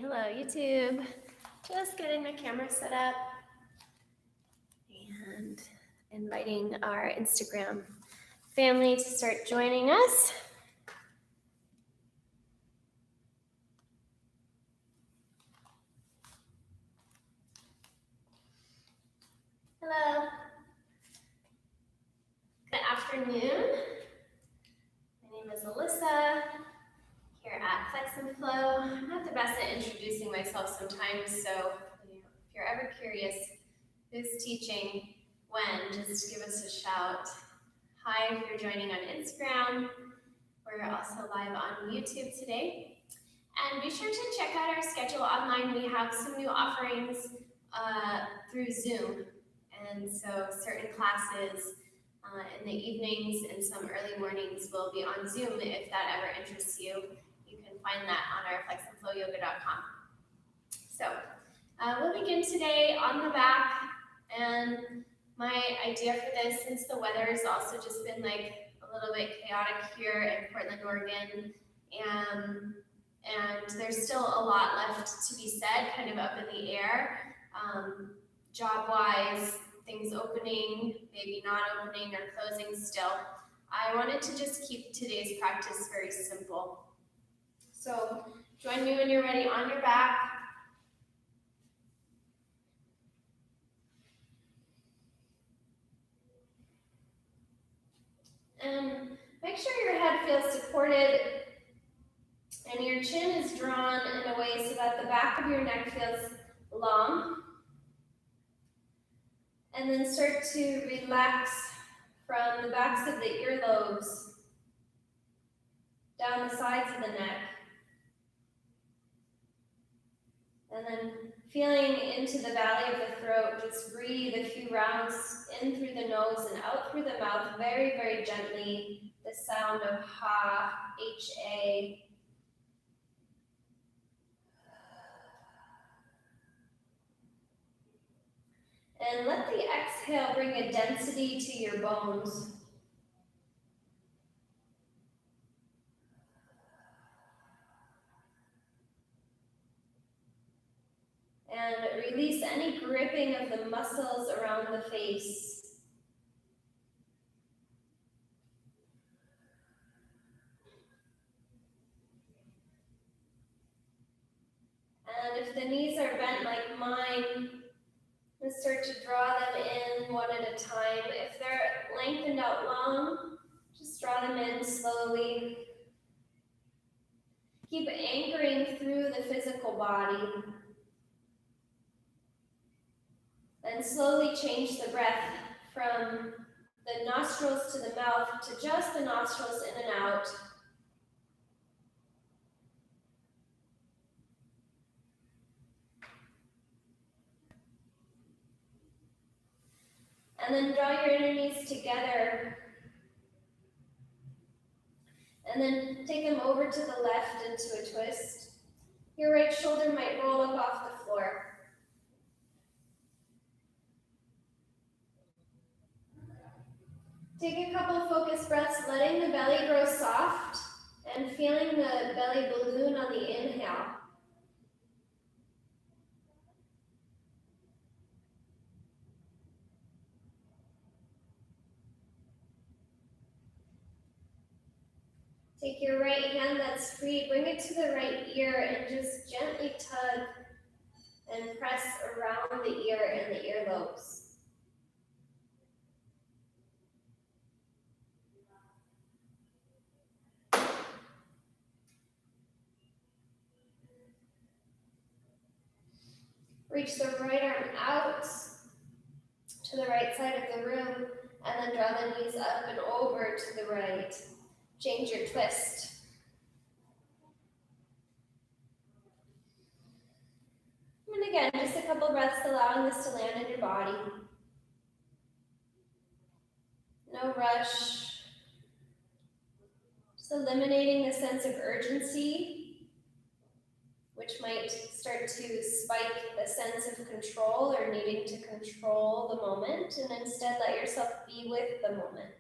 Hello, YouTube. Just getting the camera set up and inviting our Instagram family to start joining us. Hello. Good afternoon. My name is Alissa here at Flex and Flow. I'm not the best at introducing myself sometimes, so if you're ever curious who's teaching when, just give us a shout. Hi, if you're joining on Instagram. We're also live on YouTube today. And be sure to check out our schedule online. We have some new offerings through Zoom. And so certain classes in the evenings and some early mornings will be on Zoom. If that ever interests you, you can find that on our flexandflowyoga.com. So we'll begin today on the back. And my idea for this, since the weather has also just been like a little bit chaotic here in Portland, Oregon, and there's still a lot left to be said, kind of up in the air, job-wise, things opening, maybe not opening or closing still. I wanted to just keep today's practice very simple. So join me when you're ready on your back. And make sure your head feels supported and your chin is drawn in a way so that the back of your neck feels long. And then start to relax from the backs of the earlobes down the sides of the neck. And then feeling into the valley of the throat, just breathe a few rounds in through the nose and out through the mouth, very, very gently. The sound of ha, H-A. And let the exhale bring a density to your bones. And release any gripping of the muscles around the face. And if the knees are bent like mine, just start to draw them in one at a time. If they're lengthened out long, just draw them in slowly. Keep anchoring through the physical body. And slowly change the breath from the nostrils to the mouth to just the nostrils in and out. And then draw your inner knees together. And then take them over to the left into a twist. Your right shoulder might roll up off the floor. Take a couple focused breaths, letting the belly grow soft and feeling the belly balloon on the inhale. Take your right hand that's free, bring it to the right ear and just gently tug and press around the ear and the earlobes. Reach the right arm out to the right side of the room and then draw the knees up and over to the right. Change your twist. And again, just a couple breaths, allowing this to land in your body. No rush. Just eliminating the sense of urgency, which might start to spike the sense of control or needing to control the moment, and instead let yourself be with the moment.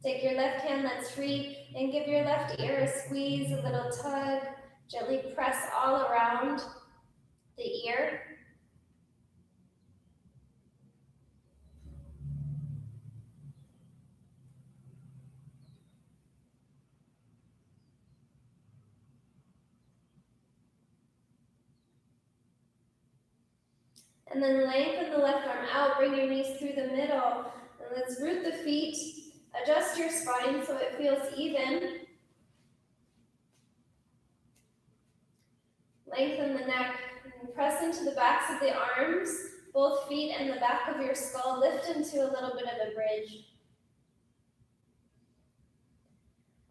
Take your left hand that's free and give your left ear a squeeze, a little tug. Gently press all around the ear. And then lengthen the left arm out, bring your knees through the middle. And let's root the feet, adjust your spine so it feels even. Lengthen the neck, and press into the backs of the arms, both feet and the back of your skull. Lift into a little bit of a bridge.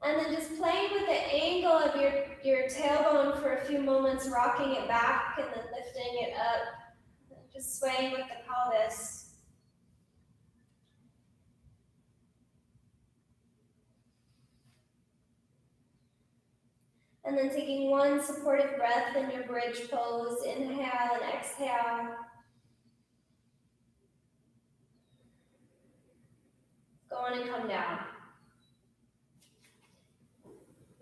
And then just playing with the angle of your tailbone for a few moments, rocking it back and then lifting it up. Just swaying with the pelvis. And then taking one supportive breath in your bridge pose. Inhale and exhale. Go on and come down.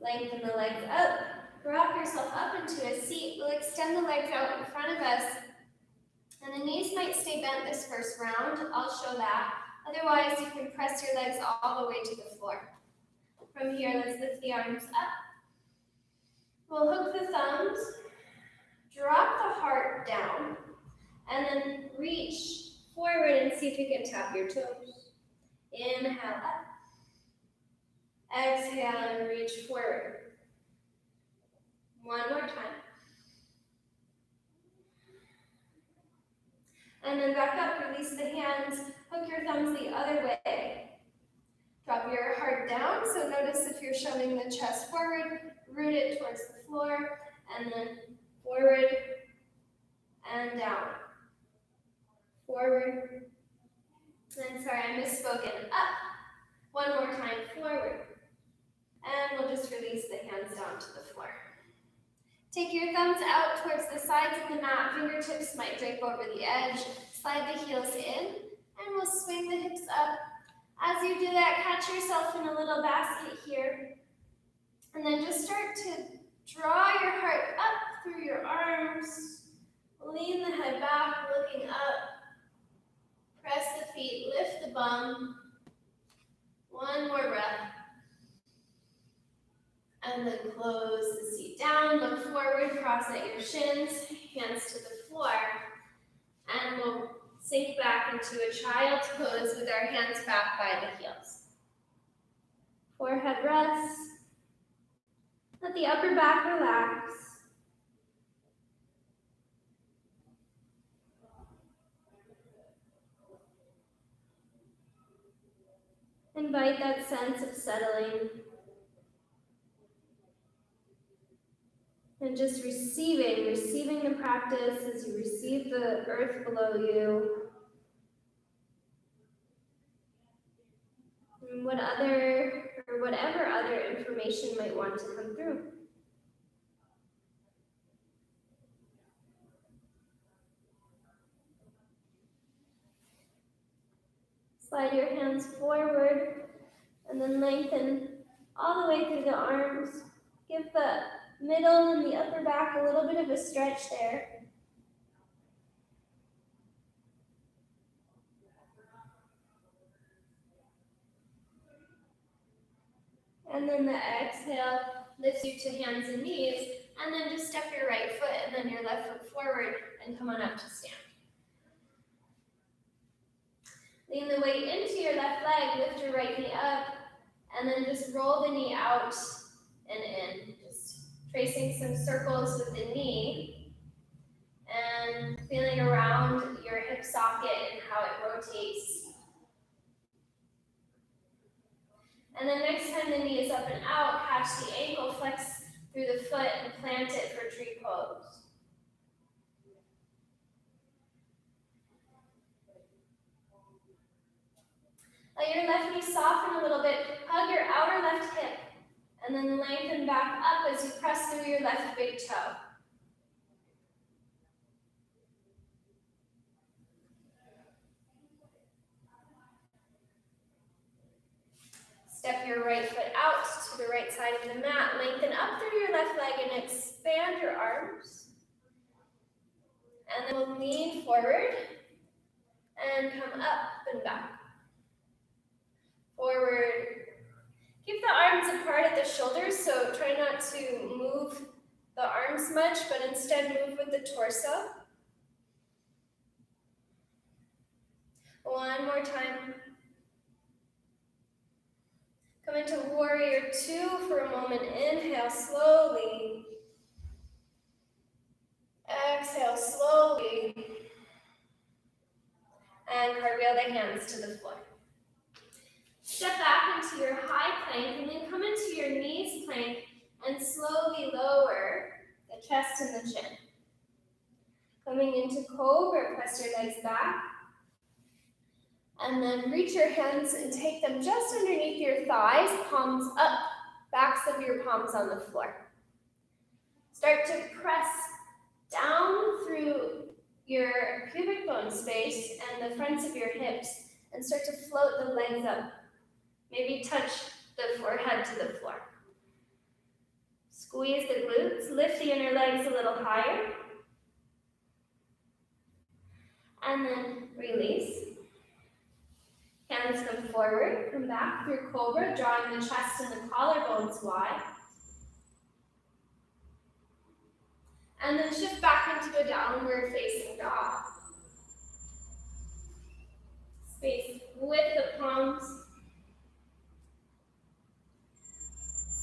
Lengthen the legs up. Rock yourself up into a seat. We'll extend the legs out in front of us. And the knees might stay bent this first round. I'll show that. Otherwise, you can press your legs all the way to the floor. From here, let's lift the arms up. We'll hook the thumbs, drop the heart down, and then reach forward and see if you can tap your toes. Inhale up. Exhale and reach forward. One more time. And then back up, release the hands, hook your thumbs the other way. Drop your heart down, so notice if you're shoving the chest forward, root it towards the floor, and then forward and down. Forward, and sorry, I misspoken, up. One more time, forward. And we'll just release the hands down to the floor. Take your thumbs out towards the sides of the mat. Fingertips might drape over the edge. Slide the heels in, and we'll swing the hips up. As you do that, catch yourself in a little basket here. And then just start to draw your heart up through your arms. Lean the head back, looking up. Press the feet, lift the bum. One more breath. And then close the seat down, look forward, cross at your shins, hands to the floor. And we'll sink back into a child's pose with our hands back by the heels. Forehead rests. Let the upper back relax. Invite that sense of settling. And just receiving the practice as you receive the earth below you. And whatever other information might want to come through. Slide your hands forward and then lengthen all the way through the arms. Give the middle and the upper back a little bit of a stretch there. And then the exhale lifts you to hands and knees, and then just step your right foot and then your left foot forward and come on up to stand. Lean the weight into your left leg, lift your right knee up, and then just roll the knee out and in. Just tracing some circles with the knee and feeling around your hip socket and how it rotates. And then next time the knee is up and out, catch the ankle, flex through the foot, and plant it for tree pose. Let your left knee soften a little bit. Hug your outer left hip, and then lengthen back up as you press through your left big toe. Step your right foot out to the right side of the mat. Lengthen up through your left leg and expand your arms. And then we'll lean forward and come up and back. Forward. Keep the arms apart at the shoulders, so try not to move the arms much, but instead move with the torso. One more time. Come into warrior two for a moment. Inhale slowly. Exhale slowly. And cartwheel the hands to the floor. Step back into your high plank and then come into your knees plank and slowly lower the chest and the chin. Coming into cobra, press your legs back. And then reach your hands and take them just underneath your thighs, palms up, backs of your palms on the floor. Start to press down through your pubic bone space and the fronts of your hips and start to float the legs up. Maybe touch the forehead to the floor. Squeeze the glutes, lift the inner legs a little higher. And then release. Hands come forward, come back through cobra, drawing the chest and the collarbones wide. And then shift back into a downward facing dog. Space with the palms.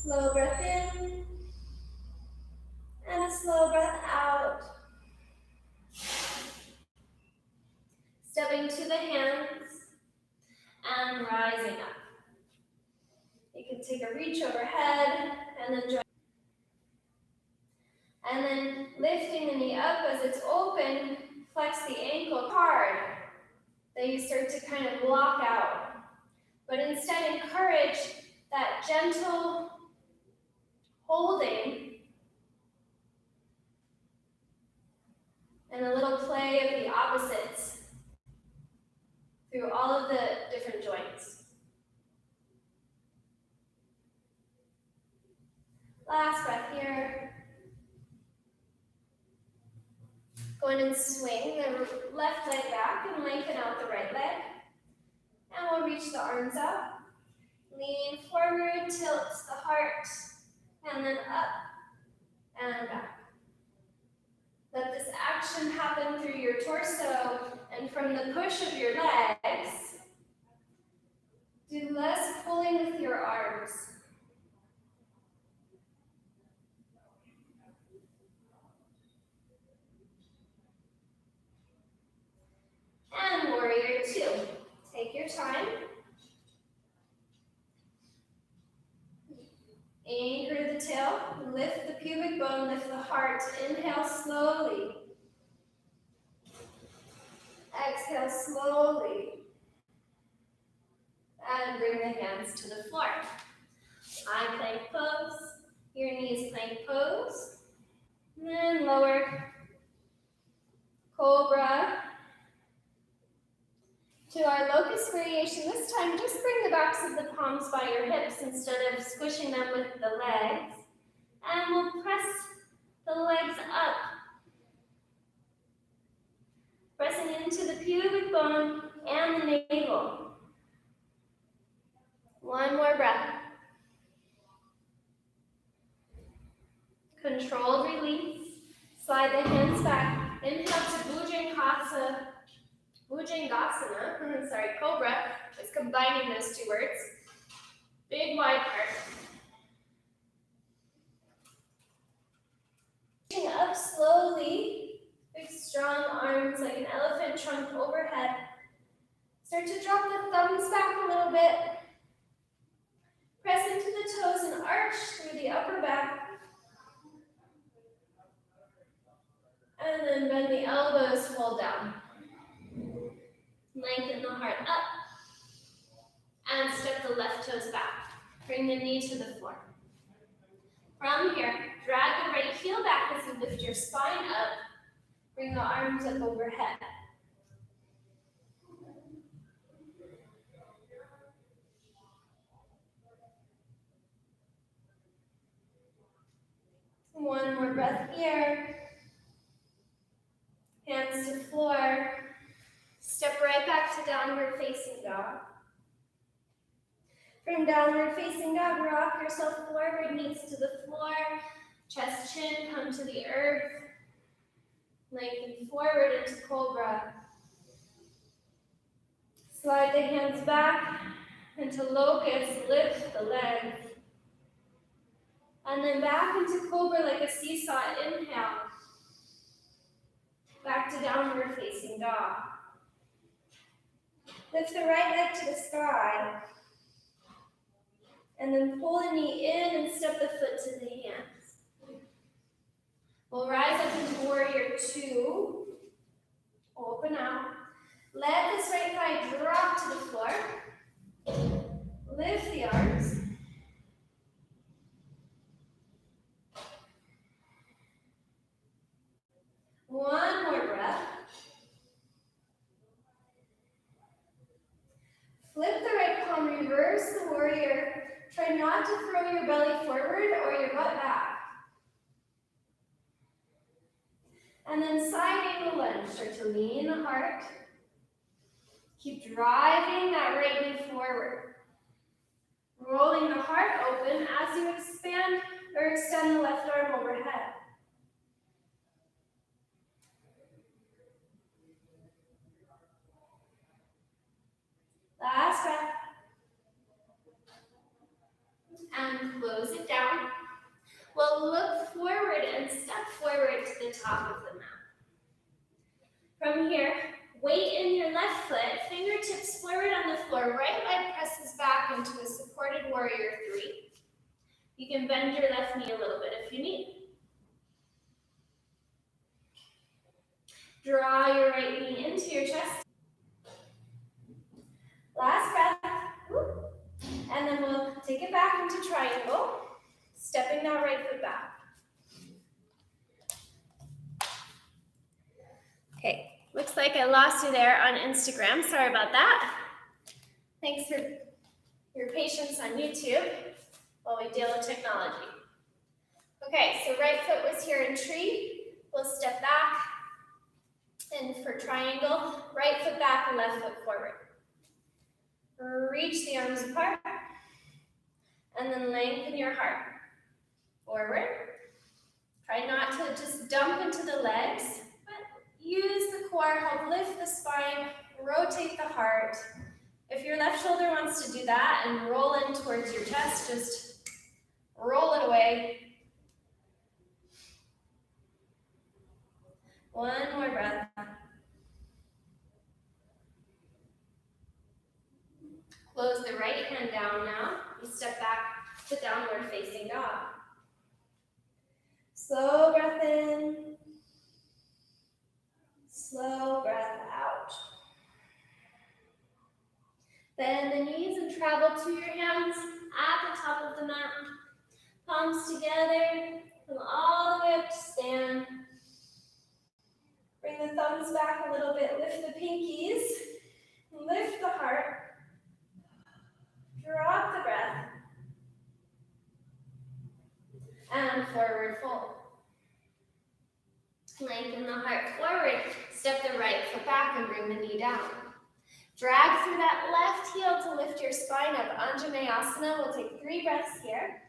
Slow breath in. And a slow breath out. Stepping to the hands. And rising up. You can take a reach overhead and then join. And then lifting the knee up as it's open, flex the ankle hard. Then you start to kind of block out. But instead encourage that gentle holding and a little play of the opposites through all of the different joints. Last breath here. Go in and swing the left leg back and lengthen out the right leg. And we'll reach the arms up. Lean forward, tilt the heart, and then up and back. Let this action happen through your torso and from the push of your legs. Do less pulling with your arms. And warrior two. Take your time. Anchor the tail, lift the pubic bone, lift the heart. Inhale slowly. Exhale slowly. And bring the hands to the floor. High plank pose. Your knees plank pose. And then lower. Cobra. To our locust variation, this time just bring the backs of the palms by your hips instead of squishing them with the legs. And we'll press the legs up. Pressing into the pubic bone and the navel. One more breath. Controlled release. Slide the hands back. Inhale to Bhujangasana, Cobra. Just combining those two words. Big wide heart. Reaching up slowly. Big strong arms like an elephant trunk overhead. Start to drop the thumbs back a little bit. Press into the toes and arch through the upper back. And then bend the elbows, fold down. Lengthen the heart up. And step the left toes back. Bring the knee to the floor. From here, drag the right heel back as you lift your spine up. Bring the arms up overhead. One more breath here. Hands to floor. Step right back to downward facing dog. From downward facing dog, rock yourself forward, knees to the floor, chest, chin, come to the earth. Lengthen forward into cobra. Slide the hands back into locust, lift the legs. And then back into cobra like a seesaw, inhale. Back to downward facing dog. Lift the right leg to the sky. And then pull the knee in and step the foot to the hands. We'll rise up into warrior two. Open out. Let this right thigh drop to the floor. Lift the arms. One more breath. Flip the right palm, reverse the warrior. Try not to throw your belly forward or your butt back. And then side angle lunge. Start to lean the heart. Keep driving that right knee forward. Rolling the heart open as you expand or extend the left arm overhead. Last breath. And close it down. We'll look forward and step forward to the top of the mat. From here, weight in your left foot, fingertips forward on the floor, right leg presses back into a supported warrior three. You can bend your left knee a little bit if you need. Draw your right knee into your chest. Last breath. And then we'll take it back into triangle, stepping that right foot back. Okay, looks like I lost you there on Instagram. Sorry about that. Thanks for your patience on YouTube while we deal with technology. Okay, so right foot was here in tree. We'll step back. And for triangle, right foot back and left foot forward. Reach the arms apart. And then lengthen your heart. Forward. Try not to just dump into the legs, but use the core, help lift the spine, rotate the heart. If your left shoulder wants to do that and roll in towards your chest, just roll it away. One more breath. Close the right hand down now. You step back to downward facing dog. Slow breath in. Slow breath out. Bend the knees and travel to your hands at the top of the mat. Palms together. Come all the way up to stand. Bring the thumbs back a little bit. Lift the pinkies. Lift the heart. Drop the breath. And forward fold. Lengthen the heart forward. Step the right foot back and bring the knee down. Drag through that left heel to lift your spine up. Anjaneyasana. We'll take 3 breaths here.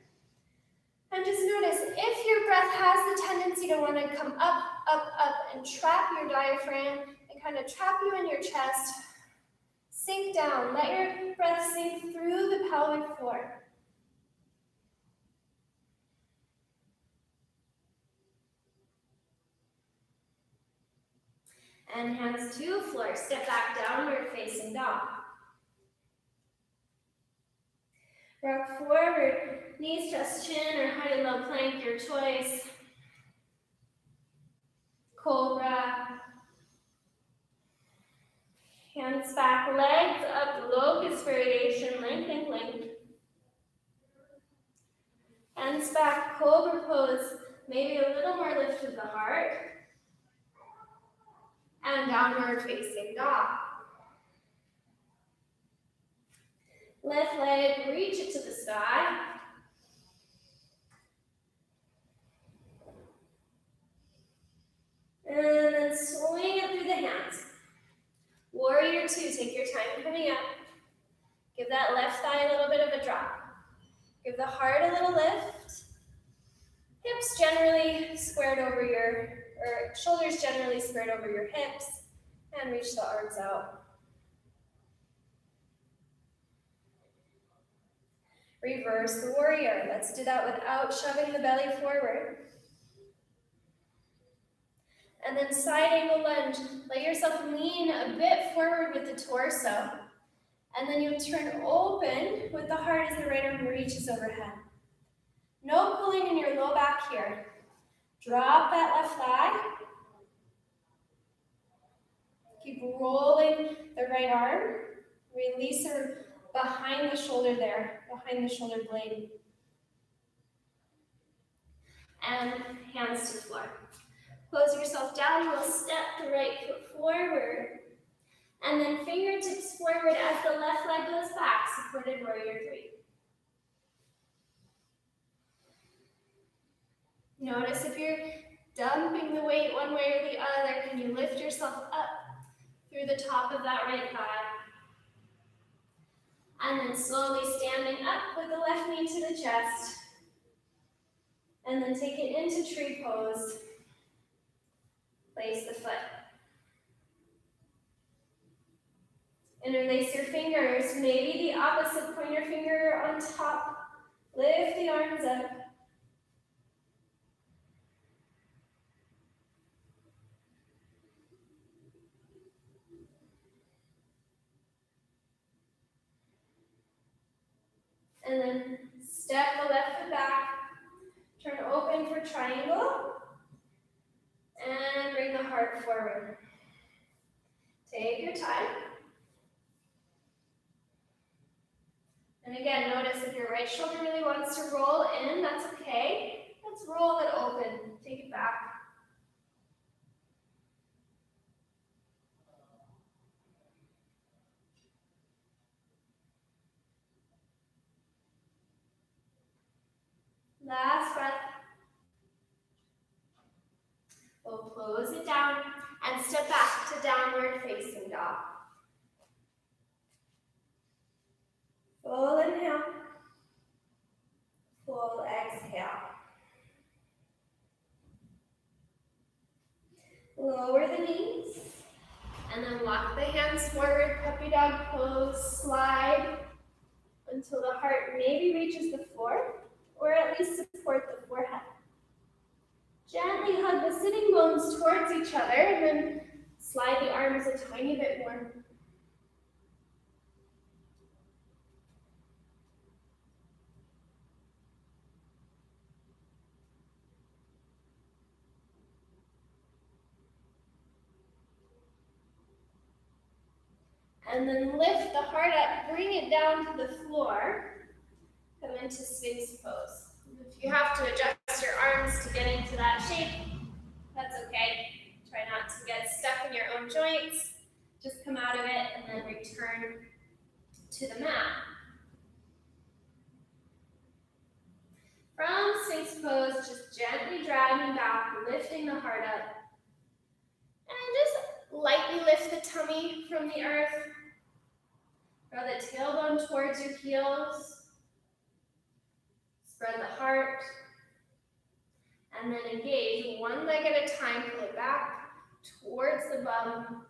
And just notice if your breath has the tendency to want to come up, up, up, and trap your diaphragm and kind of trap you in your chest, sink down. Let your breath sink through the pelvic floor. And hands to floor. Step back, downward facing dog. Rock forward, knees, chest, chin, or high low plank, your choice. Cobra. Hands back, legs up, locust variation, lengthen, lengthen. Hands back, cobra pose, maybe a little more lift of the heart. And downward facing dog. Left leg, reach it to the sky. 2, take your time coming up. Give that left thigh a little bit of a drop. Give the heart a little lift. Hips generally squared over or shoulders generally squared over your hips, and reach the arms out. Reverse the warrior. Let's do that without shoving the belly forward. And then side angle lunge. Let yourself lean a bit forward with the torso. And then you'll turn open with the heart as the right arm reaches overhead. No pulling in your low back here. Drop that left thigh. Keep rolling the right arm. Release her behind the shoulder there, behind the shoulder blade. And hands to the floor. Close yourself down. We'll step the right foot forward. And then fingertips forward as the left leg goes back, supported warrior 3. Notice if you're dumping the weight one way or the other, can you lift yourself up through the top of that right thigh? And then slowly standing up with the left knee to the chest. And then take it into tree pose. Place the foot. Interlace your fingers, maybe the opposite, pointer finger on top. Lift the arms up. And then step the left foot back. Turn open for triangle. And bring the heart forward. Take your time. And again, notice if your right shoulder really wants to roll in, that's okay. Let's roll it open. Take it back. Last breath. We'll close it down and step back to downward facing dog. Full inhale. Full exhale. Lower the knees. And then walk the hands forward, puppy dog pose, slide until the heart maybe reaches the floor, or at least support the forehead. Gently hug the sitting bones towards each other, and then slide the arms a tiny bit more. And then lift the heart up, bring it down to the floor. Come into Sphinx pose. If you have to adjust your arms to get into that shape, that's okay. Try not to get stuck in your own joints. Just come out of it and then return to the mat. From Sphinx pose, just gently dragging back, lifting the heart up. And just lightly lift the tummy from the earth. Draw the tailbone towards your heels. Spread the heart. And then engage one leg at a time. Pull it back towards the bum.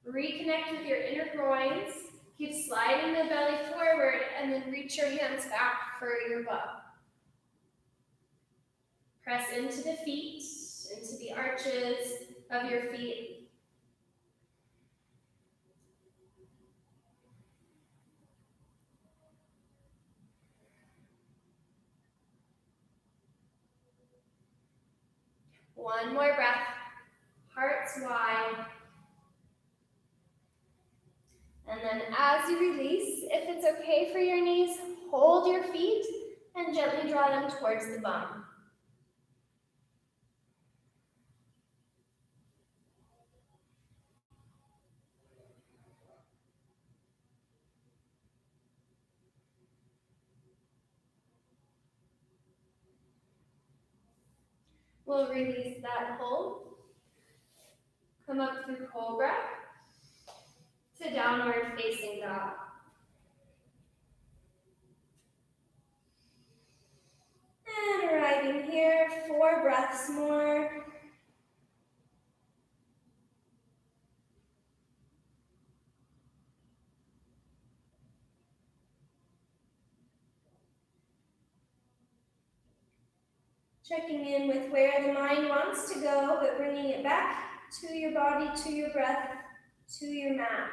Reconnect with your inner groins. Keep sliding the belly forward and then reach your hands back for your bum. Press into the feet, into the arches of your feet. One more breath, hearts wide. And then as you release, if it's okay for your knees, hold your feet and gently draw them towards the bum. We'll release that hold. Come up through cobra. downward facing dog. And arriving here, 4 breaths more. Checking in with where the mind wants to go, but bringing it back to your body, to your breath, to your mat.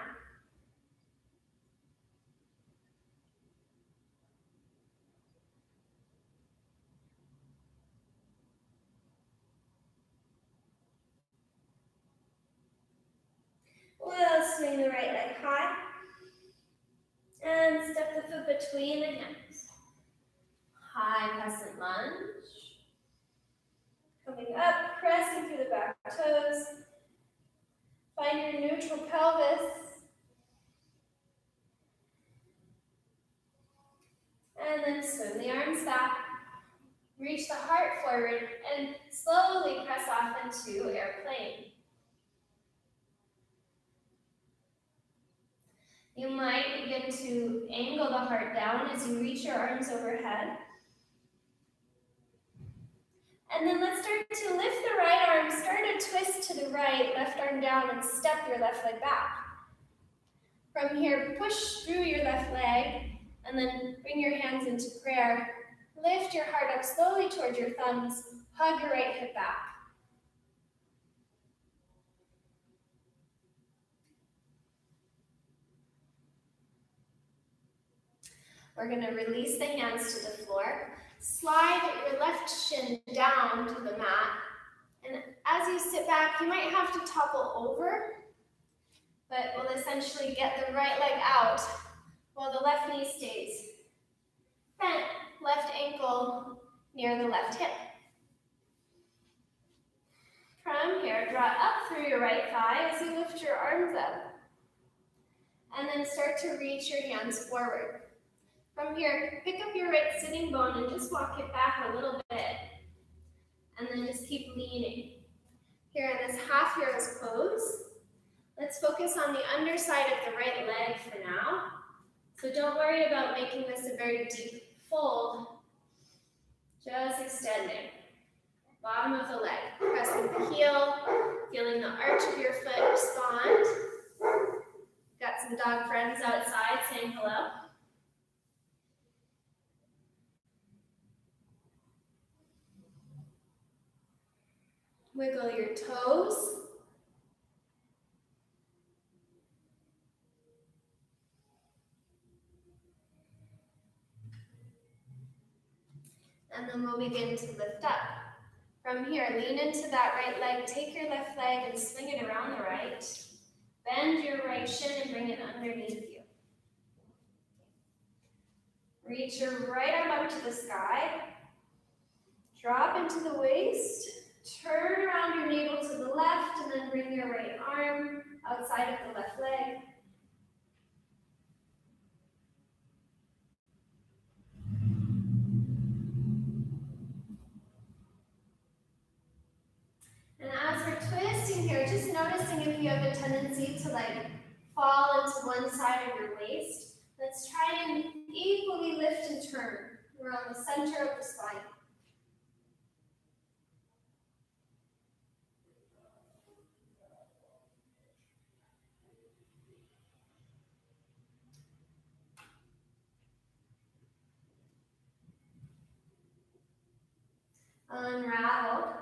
We'll swing the right leg high and step the foot between the hands. High crescent lunge. Coming up, pressing through the back toes. Find your neutral pelvis. And then swim the arms back. Reach the heart forward and slowly press off into airplane. You might begin to angle the heart down as you reach your arms overhead. And then let's start to lift the right arm, start a twist to the right, left arm down, and step your left leg back. From here, push through your left leg, and then bring your hands into prayer. Lift your heart up slowly towards your thumbs, hug your right hip back. We're going to release the hands to the floor. Slide your left shin down to the mat. And as you sit back, you might have to topple over, but we'll essentially get the right leg out while the left knee stays bent, left ankle near the left hip. From here, draw up through your right thigh as you lift your arms up. And then start to reach your hands forward. From here, pick up your right sitting bone and just walk it back a little bit. And then just keep leaning. Here in this half hero's pose, let's focus on the underside of the right leg for now. So don't worry about making this a very deep fold. Just extending. Bottom of the leg, pressing the heel, feeling the arch of your foot respond. Got some dog friends outside saying hello. Wiggle your toes. And then we'll begin to lift up. From here, lean into that right leg, take your left leg and swing it around the right. Bend your right shin and bring it underneath you. Reach your right arm up to the sky. Drop into the waist. Turn around your navel to the left and then bring your right arm outside of the left leg. And as we're twisting here, just noticing if you have a tendency to fall into one side of your waist. Let's try and equally lift and turn. We're on the center of the spine. Unravel.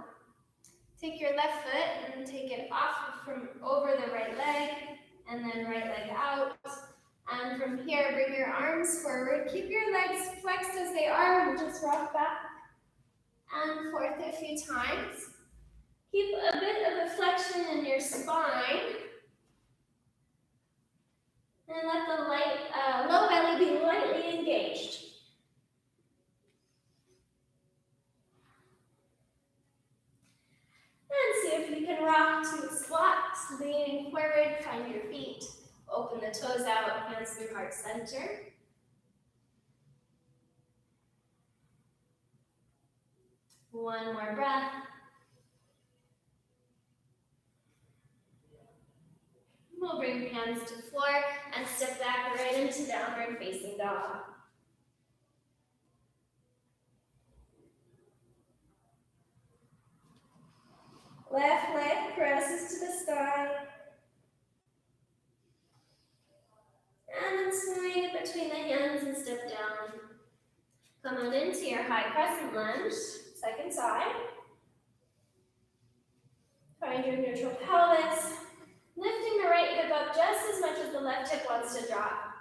Take your left foot and take it off from over the right leg, and then right leg out. And from here, bring your arms forward. Keep your legs flexed as they are, and just rock back and forth a few times. Keep a bit of a flexion in your spine. And let the low belly be lightly engaged. And see if you can rock to a squat, leaning forward, find your feet, open the toes out, hands through heart center. One more breath. We'll bring hands to floor and step back right into downward facing dog. Left leg presses to the sky. And then swing it between the hands and step down. Come on into your high crescent lunge, second side. Find your neutral pelvis. Lifting the right hip up just as much as the left hip wants to drop.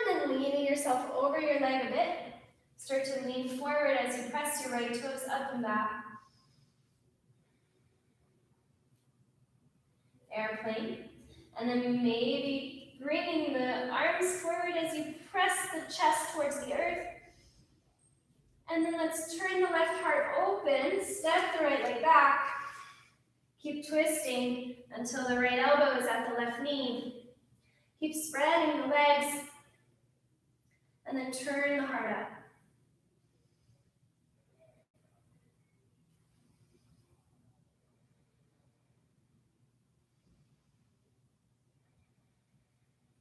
And then leaning yourself over your leg a bit. Start to lean forward as you press your right toes up and back. Airplane. And then maybe bringing the arms forward as you press the chest towards the earth. And then let's turn the left heart open, step the right leg back. Keep twisting until the right elbow is at the left knee. Keep spreading the legs. And then turn the heart up.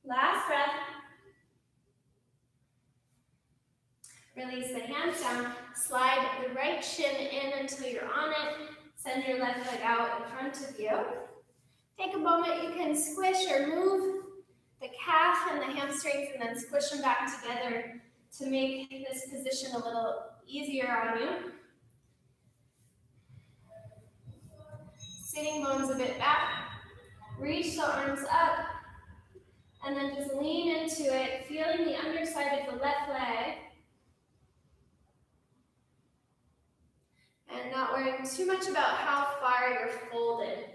Last breath. Release the hands down. Slide the right shin in until you're on it. Send your left leg out in front of you. Take a moment. You can squish or move the calf and the hamstrings and then squish them back together to make this position a little easier on you. Sitting bones a bit back. Reach the arms up. And then just lean into it, feeling the underside of the left leg. And not worrying too much about how far you're folded.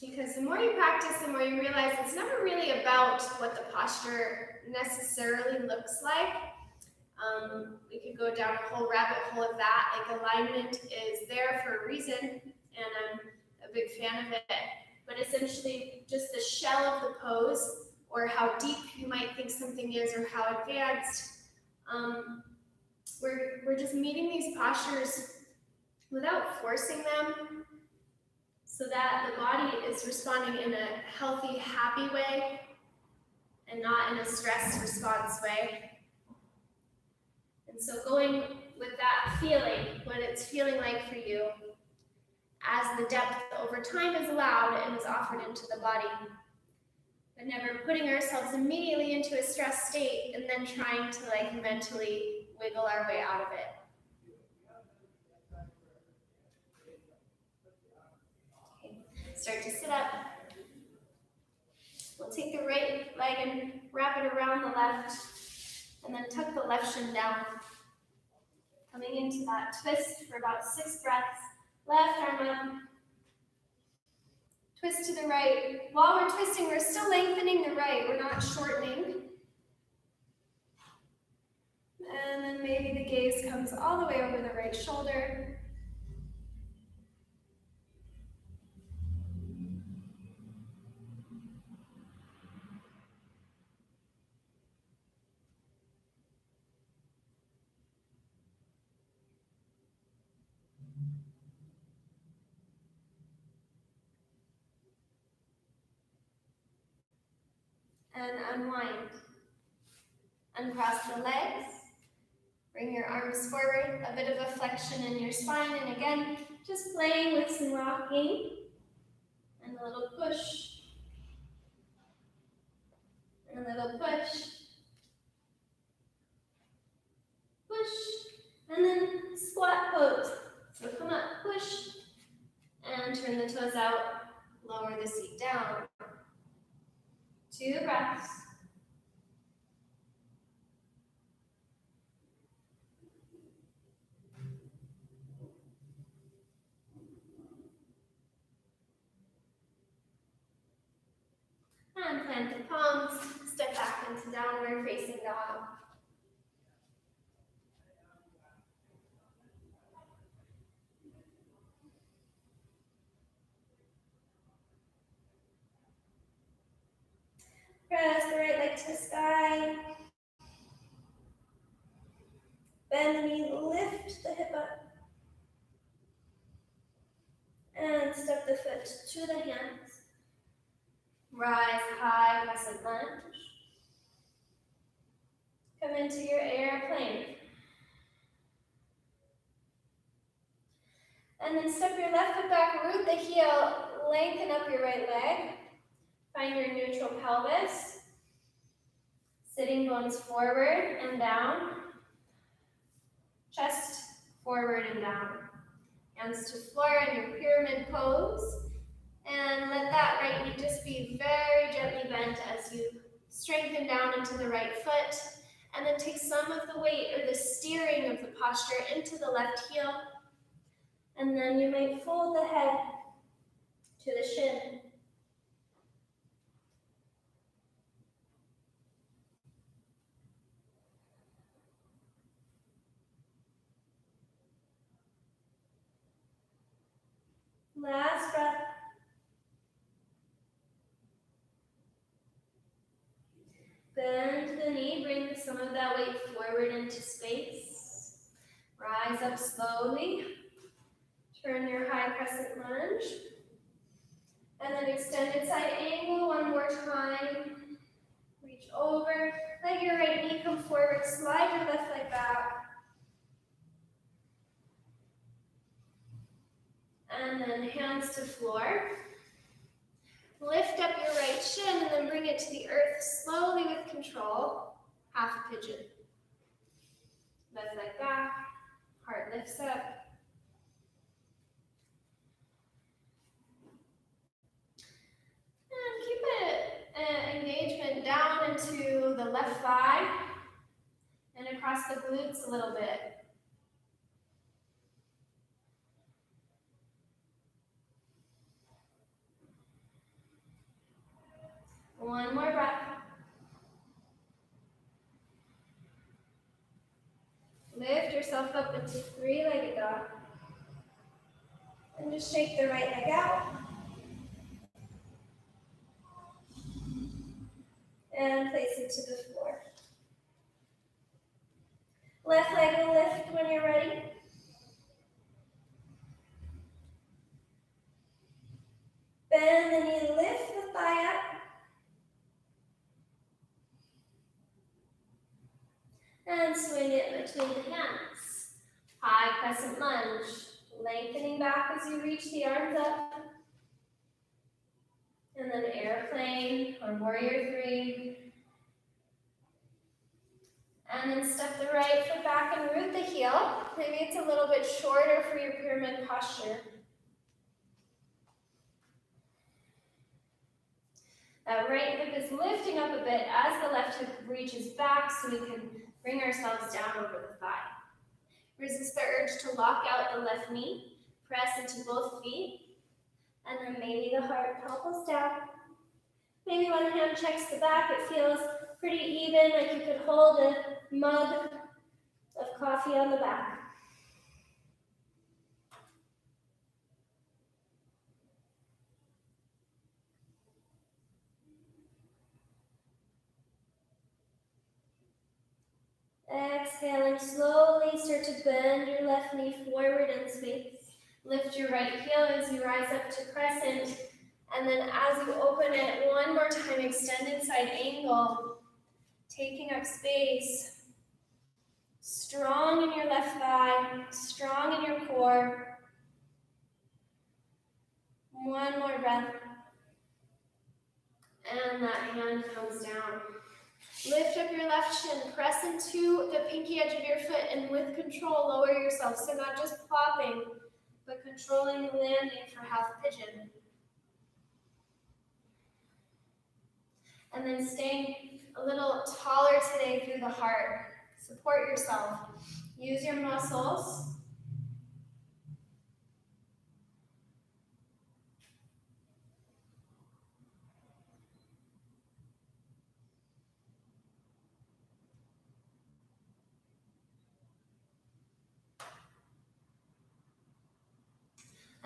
Because the more you practice, the more you realize it's never really about what the posture necessarily looks like. We could go down a whole rabbit hole of that. Like, alignment is there for a reason, and I'm a big fan of it. But essentially, just the shell of the pose, or how deep you might think something is, or how advanced. We're just meeting these postures without forcing them, so that the body is responding in a healthy, happy way, and not in a stress response way. And so going with that feeling, what it's feeling like for you, as the depth over time is allowed and is offered into the body. But never putting ourselves immediately into a stress state and then trying to mentally wiggle our way out of it. Okay. Start to sit up. We'll take the right leg and wrap it around the left, and then tuck the left shin down. Coming into that twist for about 6 breaths. Left arm up. Twist to the right. While we're twisting, we're still lengthening the right. We're not shortening. And then maybe the gaze comes all the way over the right shoulder. And unwind. Uncross the legs. Bring your arms forward, a bit of a flexion in your spine, and again, just playing with some rocking. And a little push. And a little push. Push. And then squat pose. So come up, push. And turn the toes out, lower the seat down. 2 breaths. And plant the palms, step back into downward facing dog. Press the right leg to the sky. Bend the knee, lift the hip up. And step the foot to the hands. Rise high, crescent lunge. Come into your airplane. And then step your left foot back, root the heel, lengthen up your right leg. Find your neutral pelvis. Sitting bones forward and down. Chest forward and down. Hands to floor in your pyramid pose. And let that right knee just be very gently bent as you strengthen down into the right foot. And then take some of the weight or the steering of the posture into the left heel. And then you might fold the head to the shin. Last breath. Bend the knee, bring some of that weight forward into space. Rise up slowly. Turn your high crescent lunge. And then extended side angle one more time. Reach over. Let your right knee come forward. Slide your left leg back. And then hands to floor. Lift up your right shin and then bring it to the earth slowly with control. Half a pigeon. Left leg back. Heart lifts up. And keep engagement down into the left thigh and across the glutes a little bit. One more breath. Lift yourself up into three-legged dog. And just shake the right leg out. And place it to the floor. Left leg will lift when you're ready. Bend the knee, lift the thigh up. And swing it between the hands. High crescent lunge. Lengthening back as you reach the arms up. And then airplane or warrior three. And then step the right foot back and root the heel. Maybe it's a little bit shorter for your pyramid posture. That right hip is lifting up a bit as the left hip reaches back so we can bring ourselves down over the thigh. Resist the urge to lock out the left knee. Press into both feet. And then maybe the heart topples down. Maybe one hand checks the back. It feels pretty even, like you could hold a mug of coffee on the back. Exhaling slowly, start to bend your left knee forward in space. Lift your right heel as you rise up to crescent. And then as you open it, one more time, extended side angle. Taking up space. Strong in your left thigh, strong in your core. One more breath. And that hand comes down. Lift up your left shin, press into the pinky edge of your foot, and with control, lower yourself. So not just plopping, but controlling the landing for half pigeon. And then staying a little taller today through the heart. Support yourself. Use your muscles.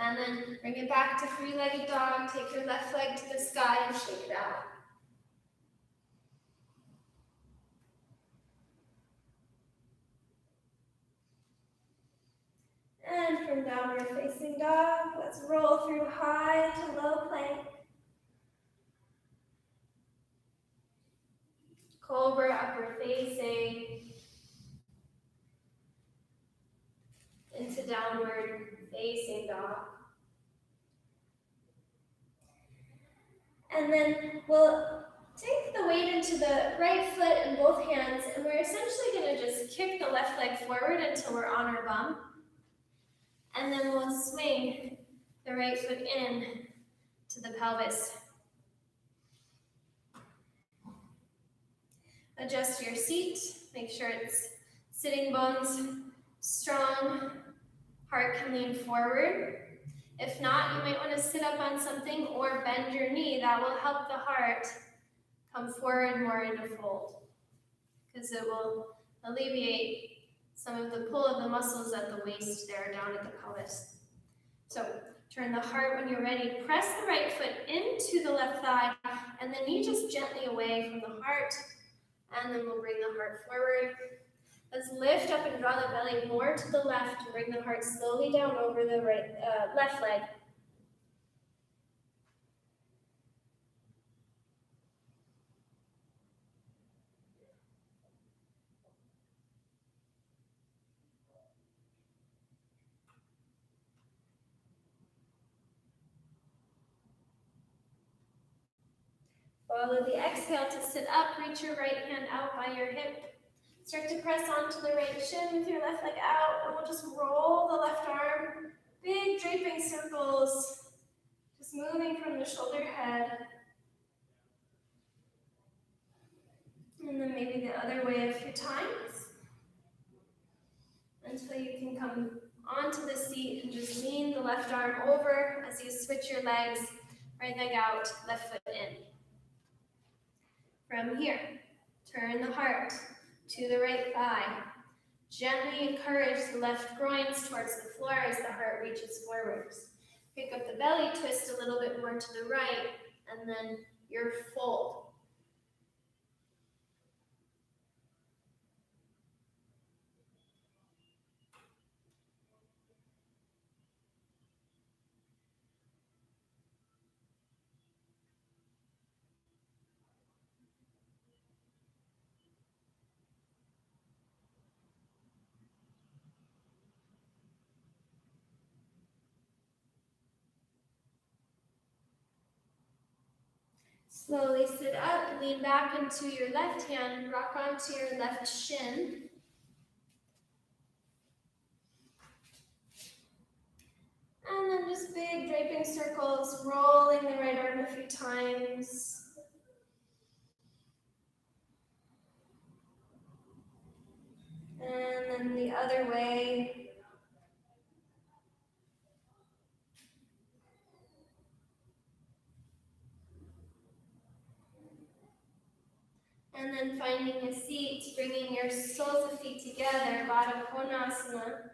And then bring it back to three-legged dog. Take your left leg to the sky and shake it out. from downward facing dog. Let's roll through high to low plank. Cobra, upward facing. Into downward facing dog. And then we'll take the weight into the right foot in both hands, and we're essentially going to just kick the left leg forward until we're on our bum. And then we'll swing the right foot in to the pelvis. Adjust your seat, make sure it's sitting bones strong, heart can lean forward. If not, you might want to sit up on something or bend your knee. That will help the heart come forward more into fold, because it will alleviate some of the pull of the muscles at the waist there down at the pelvis. So turn the heart when you're ready. Press the right foot into the left thigh and the knee just gently away from the heart. And then we'll bring the heart forward. Let's lift up and draw the belly more to the left and bring the heart slowly down over the left leg. Follow the exhale to sit up. Reach your right hand out by your hip. Start to press onto the right shin with your left leg out, and we'll just roll the left arm. Big draping circles, just moving from the shoulder head. And then maybe the other way a few times, until you can come onto the seat and just lean the left arm over as you switch your legs, right leg out, left foot in. From here, turn the heart to the right thigh. Gently encourage the left groins towards the floor as the heart reaches forwards. Pick up the belly, twist a little bit more to the right, and then your fold. Slowly sit up, lean back into your left hand, rock onto your left shin. And then just big draping circles, rolling the right arm a few times. And then the other way. And then finding a seat, bringing your soles of feet together, Baddha Konasana.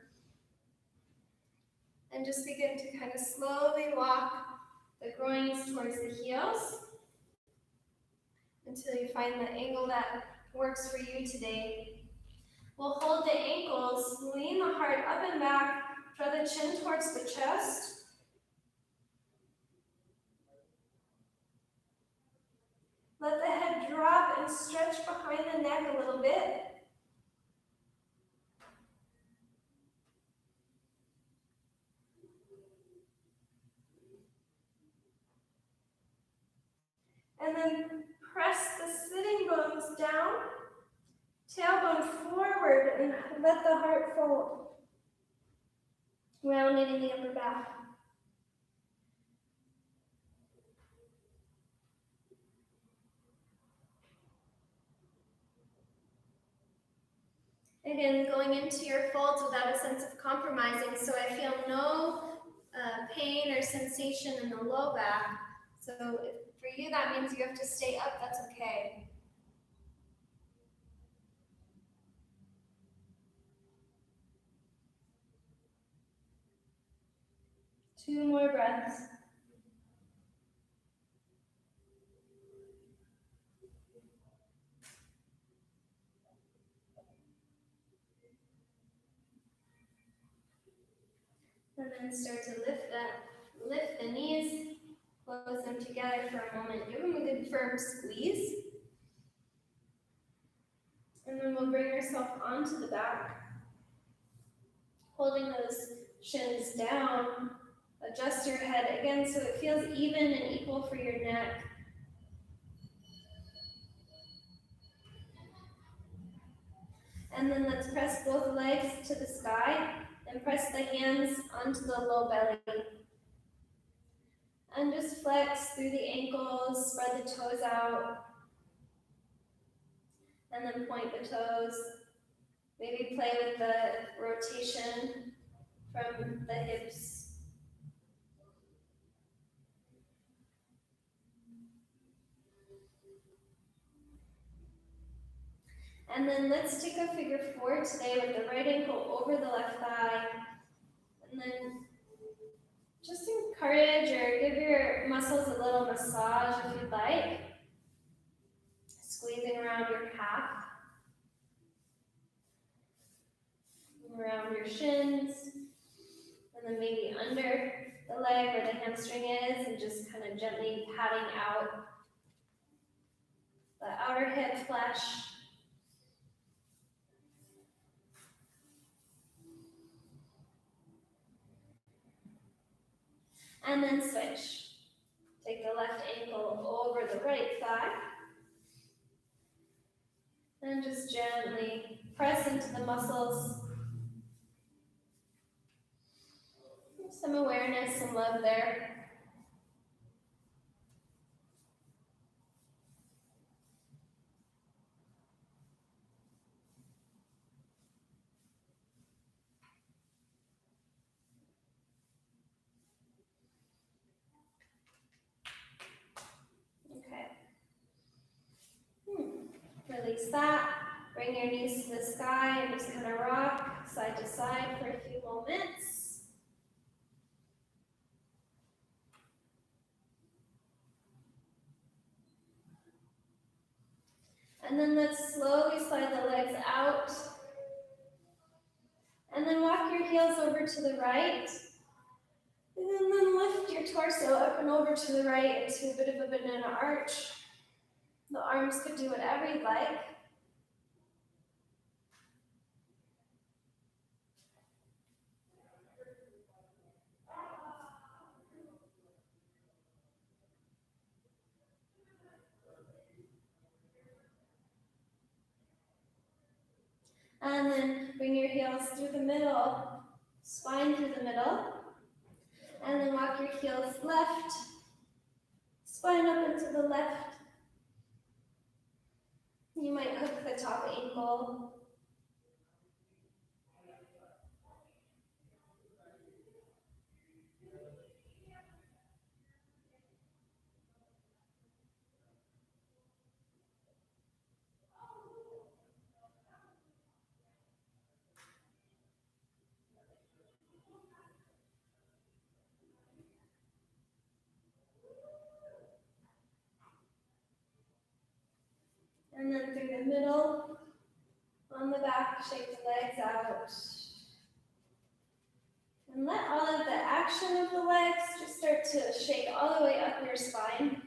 And just begin to kind of slowly walk the groins towards the heels until you find the angle that works for you today. We'll hold the ankles, lean the heart up and back, draw the chin towards the chest. Let the head drop and stretch behind the neck a little bit. And then press the sitting bones down, tailbone forward, and let the heart fold. Rounding in the upper back. Again, going into your folds without a sense of compromising, so I feel no pain or sensation in the low back. So if for you that means you have to stay up, that's okay. Two more breaths. And then start to lift the knees, close them together for a moment. Give them a good firm squeeze. And then we'll bring ourselves onto the back, holding those shins down. Adjust your head again so it feels even and equal for your neck. And then let's press both legs to the sky and press the hands onto the low belly. And just flex through the ankles, spread the toes out. And then point the toes. Maybe play with the rotation from the hips. And then let's take a figure four today with the right ankle over the left thigh. And then just encourage or give your muscles a little massage if you'd like. Squeezing around your calf, around your shins, and then maybe under the leg where the hamstring is, and just kind of gently patting out the outer hip flesh. And then switch. Take the left ankle over the right thigh. And just gently press into the muscles. Some awareness and love there. Okay. Release that. Bring your knees to the sky and just kind of rock side to side for a few moments. And then let's slowly slide the legs out. And then walk your heels over to the right. And then lift your torso up and over to the right into a bit of a banana arch. The arms could do whatever you'd like. And then bring your heels through the middle, spine through the middle. And then walk your heels left, spine up into the left. You might hook the top ankle. And then through the middle, on the back, shake the legs out. And let all of the action of the legs just start to shake all the way up your spine.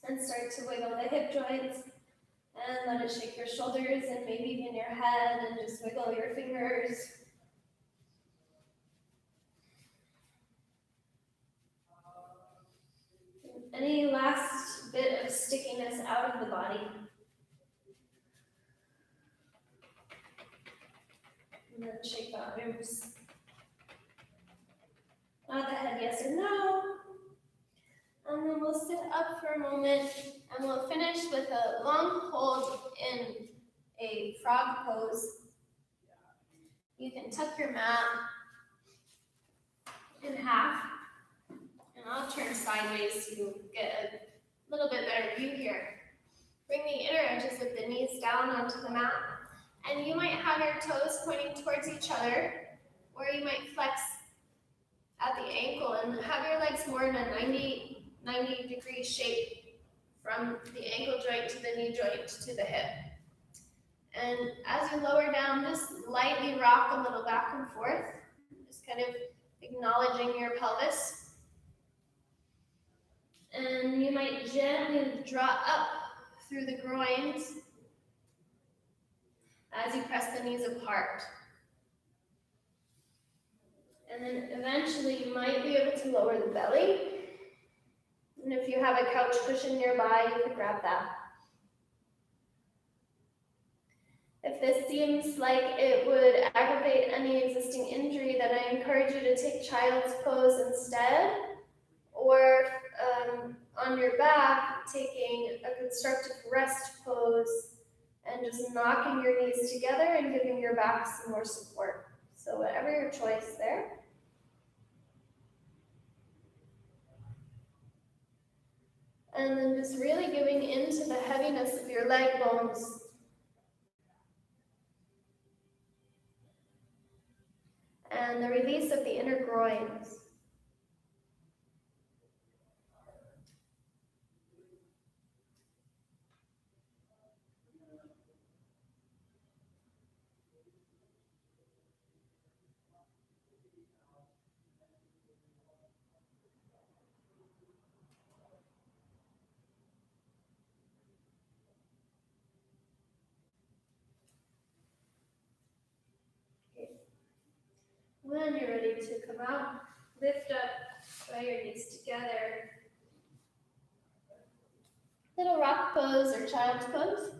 And start to wiggle the hip joints. And let it shake your shoulders and maybe even your head, and just wiggle your fingers. Any last bit of stickiness out of the body. And then shake the arms. Nod the head yes or no. And then we'll sit up for a moment, and we'll finish with a long hold in a frog pose. You can tuck your mat in half, and I'll turn sideways so you get a little bit better view here. Bring the inner edges of the knees down onto the mat, and you might have your toes pointing towards each other, or you might flex at the ankle and have your legs more in a 90-degree shape from the ankle joint to the knee joint to the hip. And as you lower down, just lightly rock a little back and forth. Just kind of acknowledging your pelvis. And you might gently draw up through the groins as you press the knees apart. And then eventually you might be able to lower the belly. And if you have a couch cushion nearby, you can grab that. If this seems like it would aggravate any existing injury, then I encourage you to take child's pose instead, or on your back, taking a constructive rest pose and just knocking your knees together and giving your back some more support. So whatever your choice there. And then just really giving into the heaviness of your leg bones. And the release of the inner groins. When you're ready to come out, lift up, draw your knees together. Little rock pose or child's pose.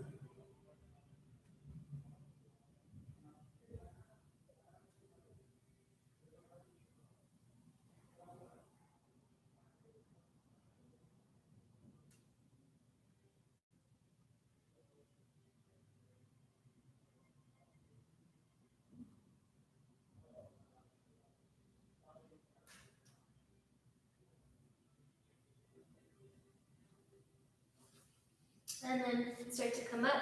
And then start to come up.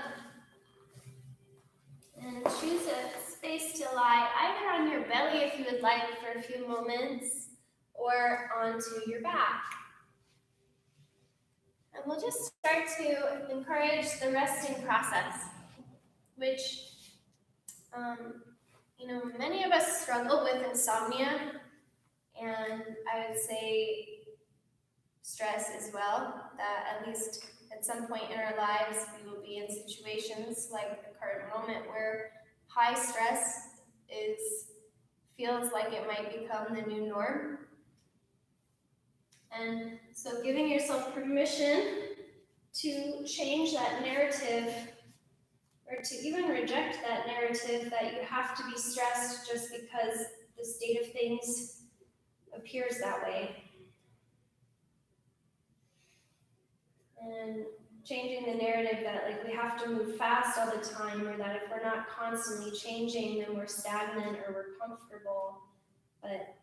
And choose a space to lie either on your belly if you would like for a few moments, or onto your back. And we'll just start to encourage the resting process, which, many of us struggle with insomnia, and I would say stress as well, that at least at some point in our lives, we will be in situations like the current moment where high stress feels like it might become the new norm. And so giving yourself permission to change that narrative, or to even reject that narrative that you have to be stressed just because the state of things appears that way. And changing the narrative that we have to move fast all the time, or that if we're not constantly changing, then we're stagnant or we're comfortable. But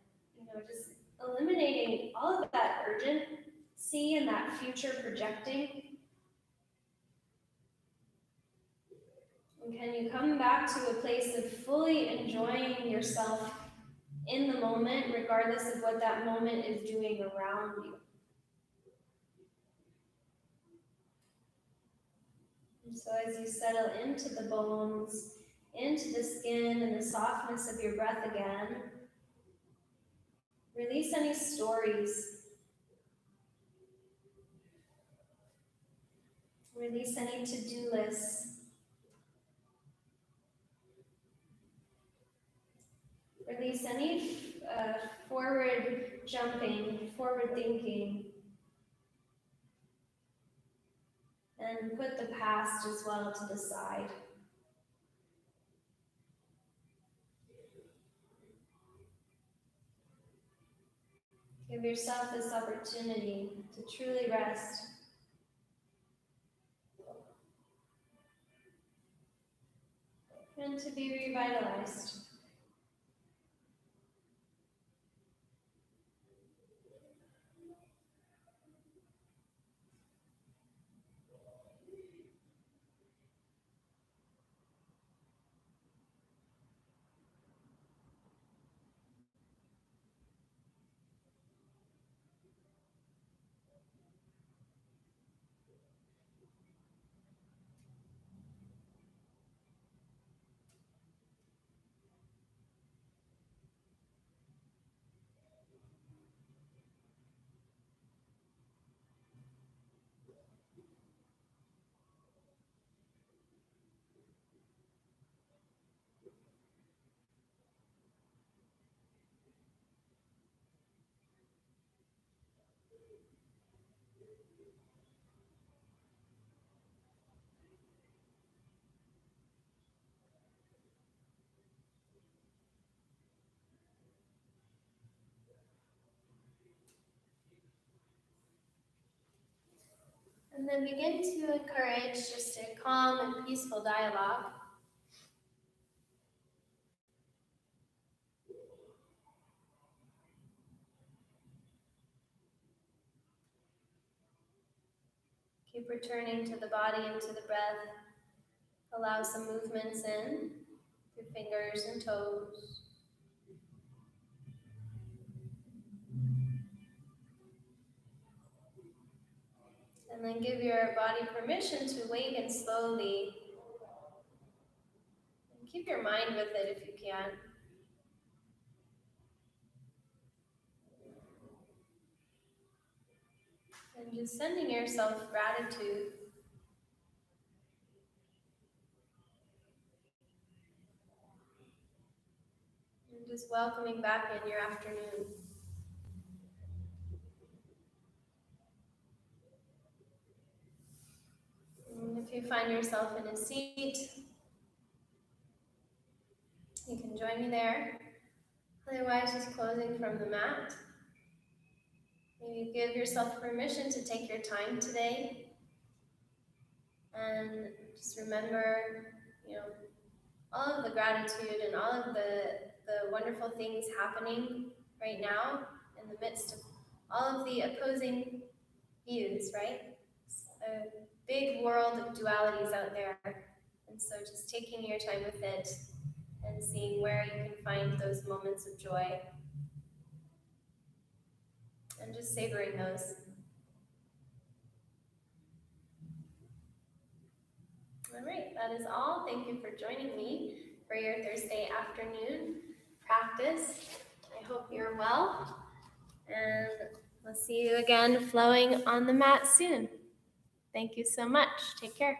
just eliminating all of that urgency and that future projecting. And can you come back to a place of fully enjoying yourself in the moment, regardless of what that moment is doing around you? And so as you settle into the bones, into the skin and the softness of your breath again, release any stories. Release any to-do lists. Release any forward jumping, forward thinking. And put the past as well to the side. Give yourself this opportunity to truly rest. And to be revitalized. And then begin to encourage just a calm and peaceful dialogue. Keep returning to the body and to the breath. Allow some movements in through fingers and toes. And then give your body permission to awaken slowly. And keep your mind with it if you can. And just sending yourself gratitude. And just welcoming back in your afternoon. And if you find yourself in a seat, you can join me there. Otherwise, just closing from the mat. Maybe give yourself permission to take your time today. And just remember, all of the gratitude and all of the wonderful things happening right now in the midst of all of the opposing views, right? It's a big world of dualities out there. And so just taking your time with it and seeing where you can find those moments of joy and just savoring those. All right, that is all. Thank you for joining me for your Thursday afternoon practice. I hope you're well, and we'll see you again flowing on the mat soon. Thank you so much. Take care.